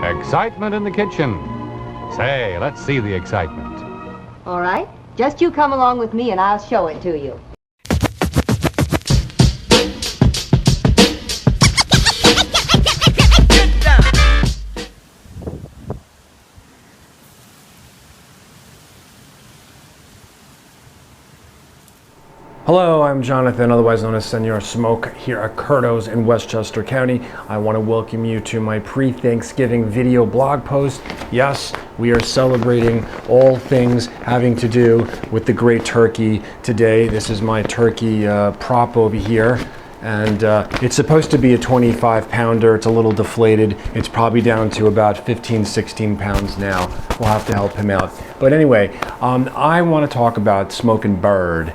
Excitement in the kitchen. Say, let's see the excitement. All right. Just you come along with me and I'll show it to you. Hello, I'm Jonathan, otherwise known as Senor Smoke, here at Curto's in Westchester County. I want to welcome you to my pre-Thanksgiving video blog post. Yes, we are celebrating all things having to do with the great turkey today. This is my turkey prop over here. And it's supposed to be a 25 pounder. It's a little deflated. It's probably down to about 15, 16 pounds now. We'll have to help him out. But anyway, I want to talk about smoking bird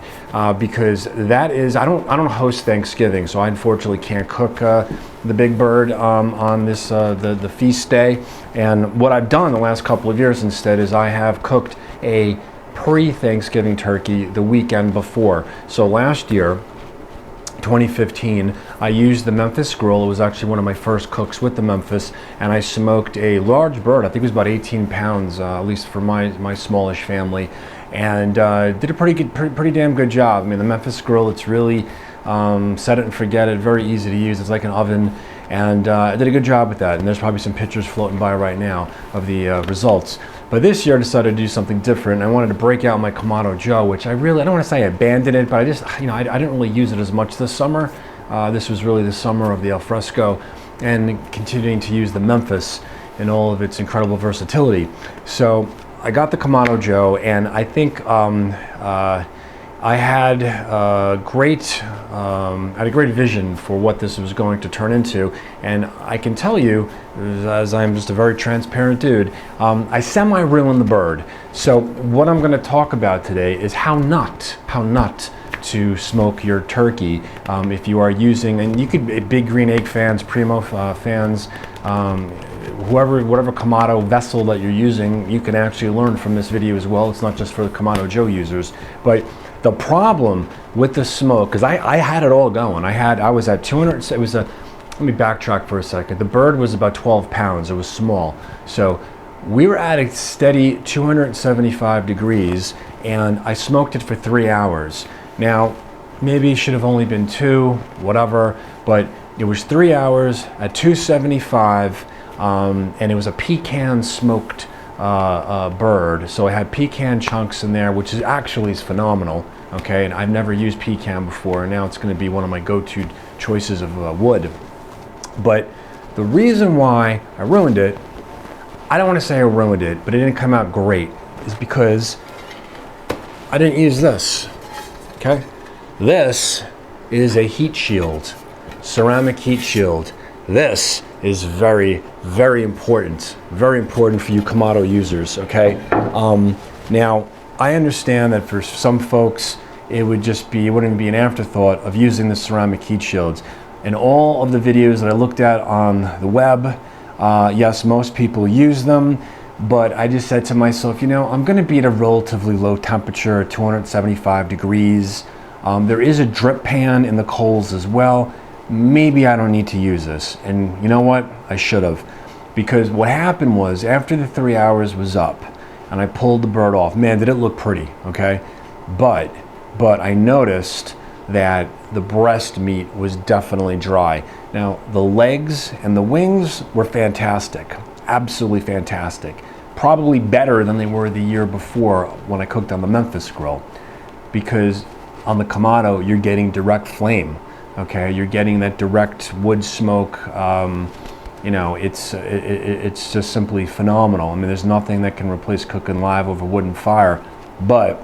because that is, I don't host Thanksgiving, so I unfortunately can't cook the big bird on this, the feast day. And what I've done the last couple of years instead is I have cooked a pre-Thanksgiving turkey the weekend before. So last year, 2015, I used the Memphis Grill. It was actually one of my first cooks with the Memphis, and I smoked a large bird. I think it was about 18 pounds, at least for my smallish family, and did a pretty damn good job. I mean, the Memphis Grill, it's really set it and forget it, very easy to use. It's like an oven, and I did a good job with that. And there's probably some pictures floating by right now of the results. But this year I decided to do something different. I wanted to break out my Kamado Joe, which I don't want to say I abandoned it, but I just, I didn't really use it as much this summer. This was really the summer of the Alfresco, and continuing to use the Memphis in all of its incredible versatility. So I got the Kamado Joe, and I think I had a great vision for what this was going to turn into, and I can tell you, as I'm just a very transparent dude, I semi-ruined the bird. So what I'm going to talk about today is how not to smoke your turkey if you are using, and you could, Big Green Egg fans, Primo fans, whatever Kamado vessel that you're using, you can actually learn from this video as well. It's not just for the Kamado Joe users, but the problem with the smoke, because I had it all going. I was at 200, it was a, let me backtrack for a second. The bird was about 12 pounds, it was small. So we were at a steady 275 degrees, and I smoked it for 3 hours. Now, maybe it should have only been 2, whatever, but it was 3 hours at 275, and it was a pecan smoked bird. So I had pecan chunks in there, which is actually phenomenal. Okay, and I've never used pecan before, and now it's going to be one of my go-to choices of wood. But the reason why I ruined it, I don't want to say I ruined it, but it didn't come out great, is because I didn't use this. Okay, this is a heat shield, ceramic heat shield. This is very, very important for you Kamado users, okay? Now, I understand that for some folks, it wouldn't be an afterthought of using the ceramic heat shields. In all of the videos that I looked at on the web, yes, most people use them, but I just said to myself, I'm gonna be at a relatively low temperature, 275 degrees. There is a drip pan in the coals as well. Maybe I don't need to use this. And you know what? I should have. Because what happened was, after the 3 hours was up and I pulled the bird off, man, did it look pretty, okay? But I noticed that the breast meat was definitely dry. Now, the legs and the wings were fantastic, absolutely fantastic. Probably better than they were the year before when I cooked on the Memphis Grill. Because on the Kamado, you're getting direct flame. Okay, you're getting that direct wood smoke. It's just simply phenomenal. I mean, there's nothing that can replace cooking live over wood and fire. But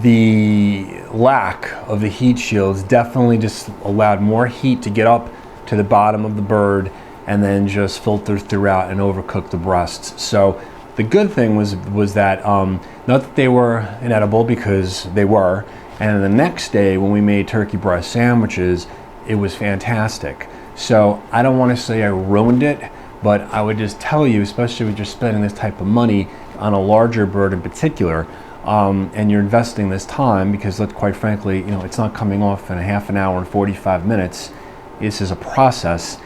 the lack of the heat shields definitely just allowed more heat to get up to the bottom of the bird and then just filter throughout and overcook the breasts. So the good thing was that, not that they were inedible, because they were, and the next day when we made turkey breast sandwiches, it was fantastic. So I don't want to say I ruined it, but I would just tell you, especially if you're spending this type of money on a larger bird in particular, and you're investing this time, because quite frankly, it's not coming off in a half an hour and 45 minutes. This is a process.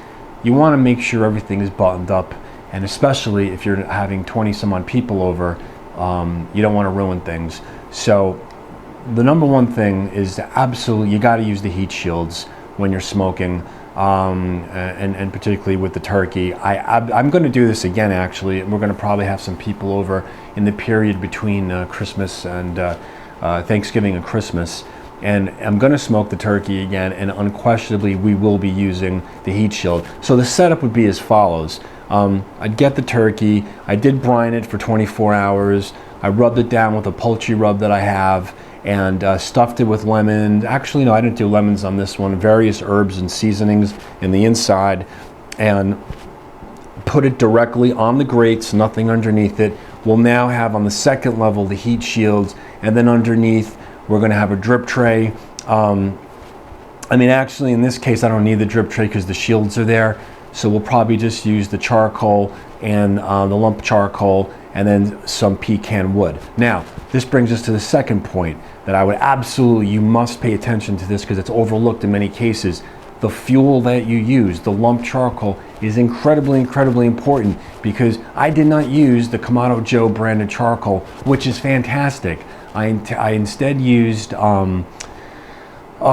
you want to make sure everything is buttoned up, and especially if you're having 20 some odd people over, you don't want to ruin things. So the number one thing is absolutely, you got to use the heat shields when you're smoking, and particularly with the turkey. I'm going to do this again, actually. We're going to probably have some people over in the period between Christmas and Thanksgiving and Christmas, and I'm going to smoke the turkey again, and unquestionably we will be using the heat shield. So the setup would be as follows. I'd get the turkey, I did brine it for 24 hours, I rubbed it down with a poultry rub that I have, and stuffed it with lemon. Actually, no, I didn't do lemons on this one. Various herbs and seasonings in the inside, and put it directly on the grates, nothing underneath it. We'll now have on the second level the heat shields, and then underneath we're going to have a drip tray. I mean, actually, in this case, I don't need the drip tray because the shields are there. So we'll probably just use the charcoal and the lump charcoal, and then some pecan wood. Now, this brings us to the second point that I would absolutely, you must pay attention to this because it's overlooked in many cases. The fuel that you use, the lump charcoal, is incredibly, incredibly important, because I did not use the Kamado Joe branded charcoal, which is fantastic. I instead used, oh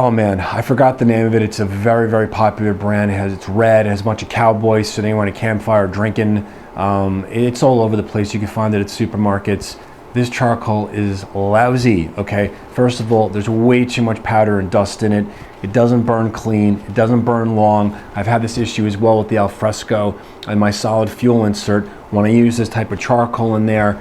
man, I forgot the name of it. It's a very, very popular brand. It's red, it has a bunch of cowboys sitting around a campfire drinking. It's all over the place. You can find it at supermarkets. This charcoal is lousy, okay? First of all, there's way too much powder and dust in it. It doesn't burn clean, it doesn't burn long. I've had this issue as well with the Alfresco and my solid fuel insert. When I use this type of charcoal in there,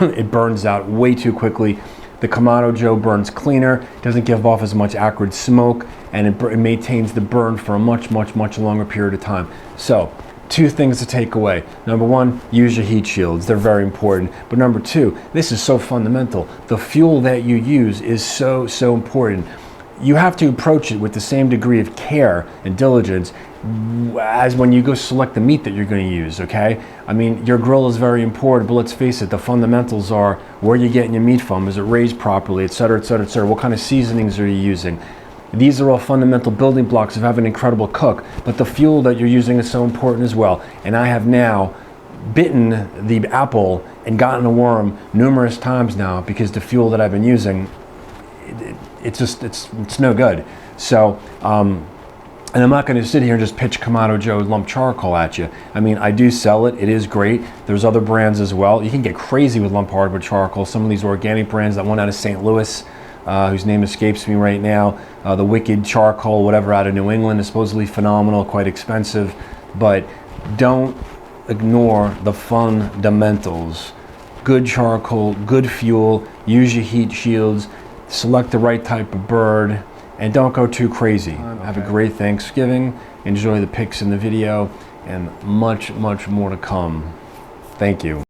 it burns out way too quickly. The Kamado Joe burns cleaner, doesn't give off as much acrid smoke, and it maintains the burn for a much, much, much longer period of time. So, two things to take away. Number one, use your heat shields. They're very important. But number two, this is so fundamental. The fuel that you use is so, so important. You have to approach it with the same degree of care and diligence as when you go select the meat that you're going to use, okay? I mean, your grill is very important, but let's face it, the fundamentals are where you're getting your meat from, is it raised properly, et cetera, et cetera, et cetera. What kind of seasonings are you using? These are all fundamental building blocks of having an incredible cook, but the fuel that you're using is so important as well. And I have now bitten the apple and gotten a worm numerous times now because the fuel that I've been using, it's no good. So, and I'm not going to sit here and just pitch Kamado Joe lump charcoal at you. I mean, I do sell it. It is great. There's other brands as well. You can get crazy with lump hardwood charcoal. Some of these organic brands, that one out of St. Louis, whose name escapes me right now, the Wicked Charcoal, whatever, out of New England, is supposedly phenomenal, quite expensive. But don't ignore the fundamentals. Good charcoal, good fuel, use your heat shields, select the right type of bird, and don't go too crazy. Have a great Thanksgiving, enjoy the pics in the video, and much, much more to come. Thank you.